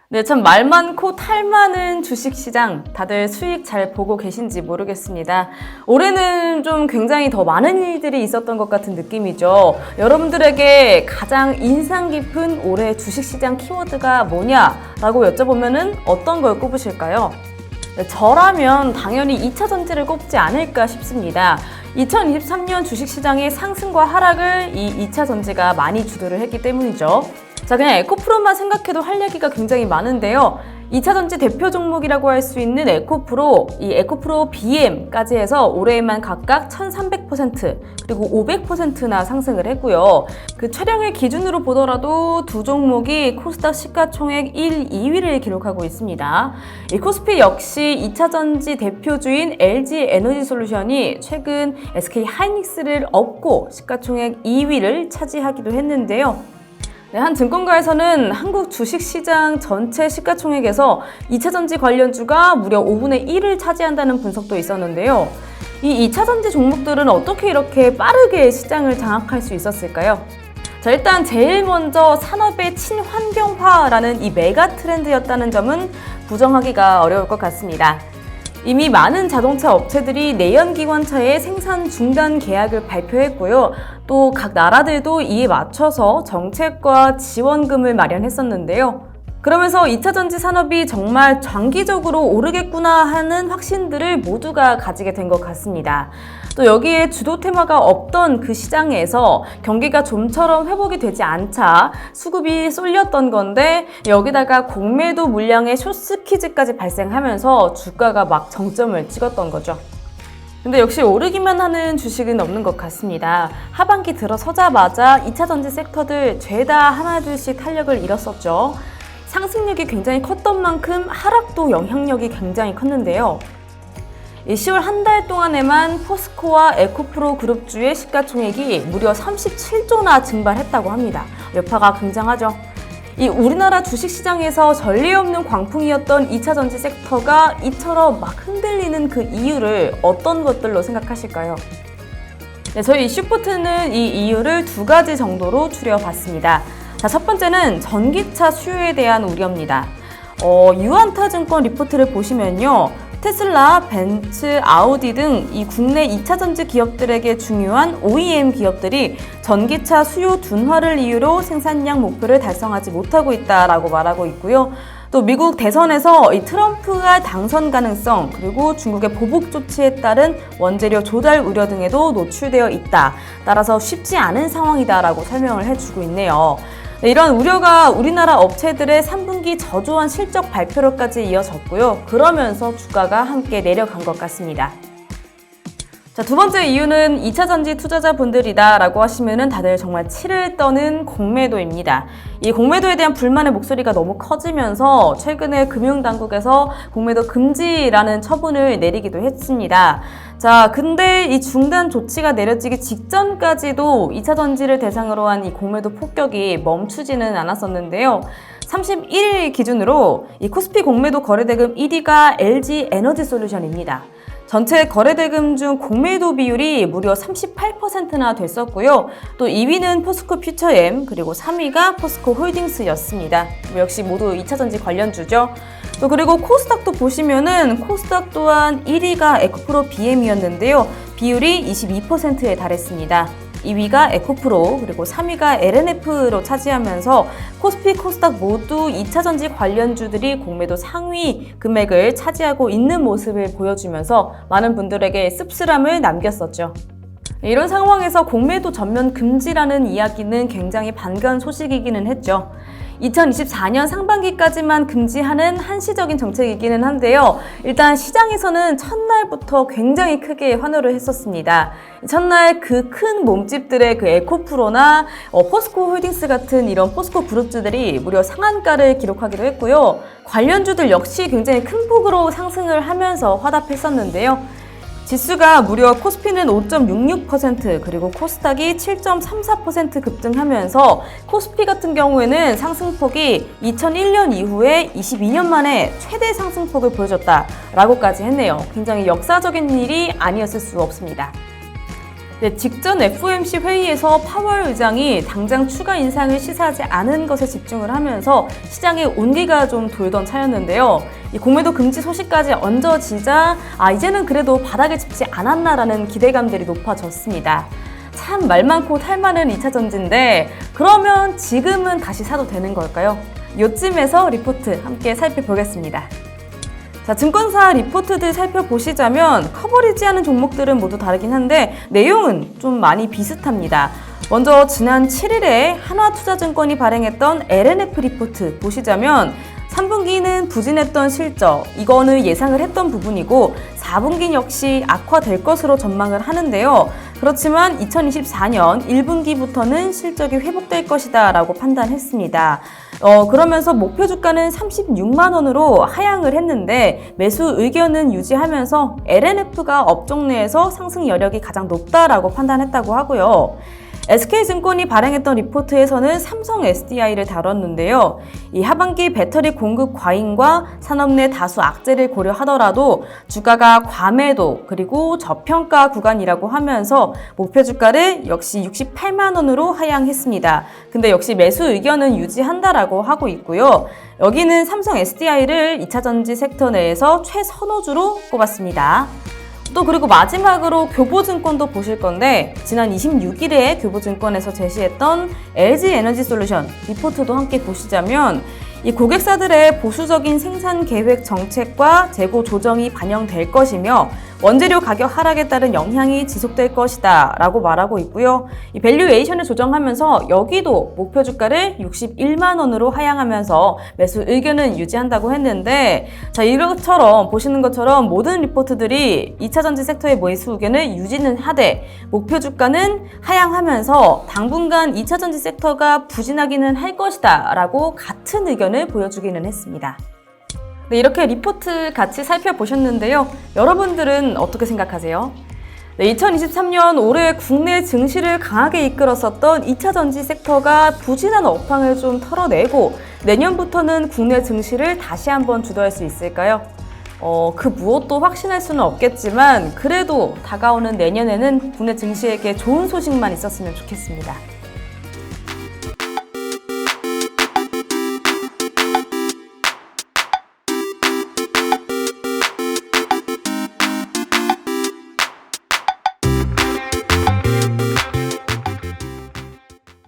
네, 참 말 많고 탈 많은 주식시장 다들 수익 잘 보고 계신지 모르겠습니다. 올해는 좀 굉장히 더 많은 일들이 있었던 것 같은 느낌이죠. 여러분들에게 가장 인상 깊은 올해 주식시장 키워드가 뭐냐라고 여쭤보면은 어떤 걸 꼽으실까요? 네, 저라면 당연히 2차 전지를 꼽지 않을까 싶습니다. 2023년 주식시장의 상승과 하락을 이 2차 전지가 많이 주도를 했기 때문이죠. 자, 그냥 에코프로만 생각해도 할 얘기가 굉장히 많은데요. 2차 전지 대표 종목이라고 할 수 있는 에코프로, 이 에코프로 BM까지 해서 올해에만 각각 1300% 그리고 500%나 상승을 했고요. 그 촬영일 기준으로 보더라도 두 종목이 코스닥 시가총액 1, 2위를 기록하고 있습니다. 이 코스피 역시 2차 전지 대표주인 LG 에너지솔루션이 최근 SK 하이닉스를 업고 시가총액 2위를 차지하기도 했는데요. 네, 한 증권가에서는 한국 주식시장 전체 시가총액에서 2차전지 관련주가 무려 5분의 1을 차지한다는 분석도 있었는데요. 이 2차전지 종목들은 어떻게 이렇게 빠르게 시장을 장악할 수 있었을까요? 자, 일단 제일 먼저 산업의 친환경화라는 이 메가 트렌드였다는 점은 부정하기가 어려울 것 같습니다. 이미 많은 자동차 업체들이 내연기관차의 생산 중단 계약을 발표했고요. 또 각 나라들도 이에 맞춰서 정책과 지원금을 마련했었는데요. 그러면서 2차 전지 산업이 정말 장기적으로 오르겠구나 하는 확신들을 모두가 가지게 된 것 같습니다. 또 여기에 주도 테마가 없던 그 시장에서 경기가 좀처럼 회복이 되지 않자 수급이 쏠렸던 건데, 여기다가 공매도 물량의 숏스퀴즈까지 발생하면서 주가가 막 정점을 찍었던 거죠. 근데 역시 오르기만 하는 주식은 없는 것 같습니다. 하반기 들어서자마자 2차 전지 섹터들 죄다 하나둘씩 탄력을 잃었었죠. 상승력이 굉장히 컸던 만큼 하락도 영향력이 굉장히 컸는데요. 10월 한 달 동안에만 포스코와 에코프로 그룹주의 시가총액이 무려 37조나 증발했다고 합니다. 여파가 굉장하죠. 이 우리나라 주식시장에서 전례 없는 광풍이었던 2차 전지 섹터가 이처럼 막 흔들리는 그 이유를 어떤 것들로 생각하실까요? 네, 저희 이슈포트는 이 이유를 두 가지 정도로 추려봤습니다. 자, 첫 번째는 전기차 수요에 대한 우려입니다. 유안타증권 리포트를 보시면요. 테슬라, 벤츠, 아우디 등 이 국내 2차 전지 기업들에게 중요한 OEM 기업들이 전기차 수요 둔화를 이유로 생산량 목표를 달성하지 못하고 있다라고 말하고 있고요. 또 미국 대선에서 이 트럼프가 당선 가능성, 그리고 중국의 보복 조치에 따른 원재료 조달 우려 등에도 노출되어 있다. 따라서 쉽지 않은 상황이다라고 설명을 해주고 있네요. 이런 우려가 우리나라 업체들의 3분기 저조한 실적 발표로까지 이어졌고요. 그러면서 주가가 함께 내려간 것 같습니다. 자, 두 번째 이유는 2차 전지 투자자분들이다 라고 하시면은 다들 정말 치를 떠는 공매도입니다. 이 공매도에 대한 불만의 목소리가 너무 커지면서 최근에 금융당국에서 공매도 금지라는 처분을 내리기도 했습니다. 자, 근데 이 중단 조치가 내려지기 직전까지도 2차 전지를 대상으로 한 이 공매도 폭격이 멈추지는 않았었는데요. 31일 기준으로 이 코스피 공매도 거래대금 1위가 LG 에너지솔루션입니다. 전체 거래대금 중 공매도 비율이 무려 38%나 됐었고요. 또 2위는 포스코 퓨처엠, 그리고 3위가 포스코 홀딩스였습니다. 역시 모두 2차 전지 관련주죠. 또 그리고 코스닥도 보시면은 코스닥 또한 1위가 에코프로 BM이었는데요. 비율이 22%에 달했습니다. 2위가 에코프로, 그리고 3위가 LNF로 차지하면서 코스피, 코스닥 모두 2차 전지 관련주들이 공매도 상위 금액을 차지하고 있는 모습을 보여주면서 많은 분들에게 씁쓸함을 남겼었죠. 이런 상황에서 공매도 전면 금지라는 이야기는 굉장히 반가운 소식이기는 했죠. 2024년 상반기까지만 금지하는 한시적인 정책이기는 한데요. 일단 시장에서는 첫날부터 굉장히 크게 환호를 했었습니다. 첫날 그 큰 몸집들의 그 에코프로나 포스코 홀딩스 같은 이런 포스코 그룹주들이 무려 상한가를 기록하기도 했고요. 관련주들 역시 굉장히 큰 폭으로 상승을 하면서 화답했었는데요. 지수가 무려 코스피는 5.66%, 그리고 코스닥이 7.34% 급등하면서 코스피 같은 경우에는 상승폭이 2001년 이후에 22년 만에 최대 상승폭을 보여줬다라고까지 했네요. 굉장히 역사적인 일이 아니었을 수 없습니다. 네, 직전 FOMC 회의에서 파월 의장이 당장 추가 인상을 시사하지 않은 것에 집중을 하면서 시장의 온기가 좀 돌던 차였는데요. 이 공매도 금지 소식까지 얹어지자 이제는 그래도 바닥을 짚지 않았나라는 기대감들이 높아졌습니다. 참 말 많고 탈 많은 2차전지인데 그러면 지금은 다시 사도 되는 걸까요? 요쯤에서 리포트 함께 살펴보겠습니다. 자, 증권사 리포트들 살펴보시자면 커버리지하는 종목들은 모두 다르긴 한데 내용은 좀 많이 비슷합니다. 먼저 지난 7일에 한화투자증권이 발행했던 LNF 리포트 보시자면 3분기는 부진했던 실적, 이거는 예상을 했던 부분이고 4분기 역시 악화될 것으로 전망을 하는데요. 그렇지만 2024년 1분기부터는 실적이 회복될 것이다 라고 판단했습니다. 그러면서 목표 주가는 36만 원으로 하향을 했는데 매수 의견은 유지하면서 LNF가 업종 내에서 상승 여력이 가장 높다라고 판단했다고 하고요. SK증권이 발행했던 리포트에서는 삼성 SDI를 다뤘는데요. 이 하반기 배터리 공급 과잉과 산업 내 다수 악재를 고려하더라도 주가가 과매도 그리고 저평가 구간이라고 하면서 목표 주가를 역시 68만 원으로 하향했습니다. 근데 역시 매수 의견은 유지한다라고 하고 있고요. 여기는 삼성 SDI를 2차전지 섹터 내에서 최선호주로 꼽았습니다. 또 그리고 마지막으로 교보증권도 보실 건데 지난 26일에 교보증권에서 제시했던 LG에너지솔루션 리포트도 함께 보시자면 이 고객사들의 보수적인 생산 계획 정책과 재고 조정이 반영될 것이며 원재료 가격 하락에 따른 영향이 지속될 것이다 라고 말하고 있고요. 이 밸류에이션을 조정하면서 여기도 목표 주가를 61만 원으로 하향하면서 매수 의견은 유지한다고 했는데 자, 이것처럼 보시는 것처럼 모든 리포트들이 2차전지 섹터의 매수 의견을 유지는 하되 목표 주가는 하향하면서 당분간 2차전지 섹터가 부진하기는 할 것이다 라고 같은 의견을 보여주기는 했습니다. 네, 이렇게 리포트 같이 살펴보셨는데요. 여러분들은 어떻게 생각하세요? 네, 2023년 올해 국내 증시를 강하게 이끌었었던 2차전지 섹터가 부진한 업황을 좀 털어내고 내년부터는 국내 증시를 다시 한번 주도할 수 있을까요? 그 무엇도 확신할 수는 없겠지만 그래도 다가오는 내년에는 국내 증시에게 좋은 소식만 있었으면 좋겠습니다.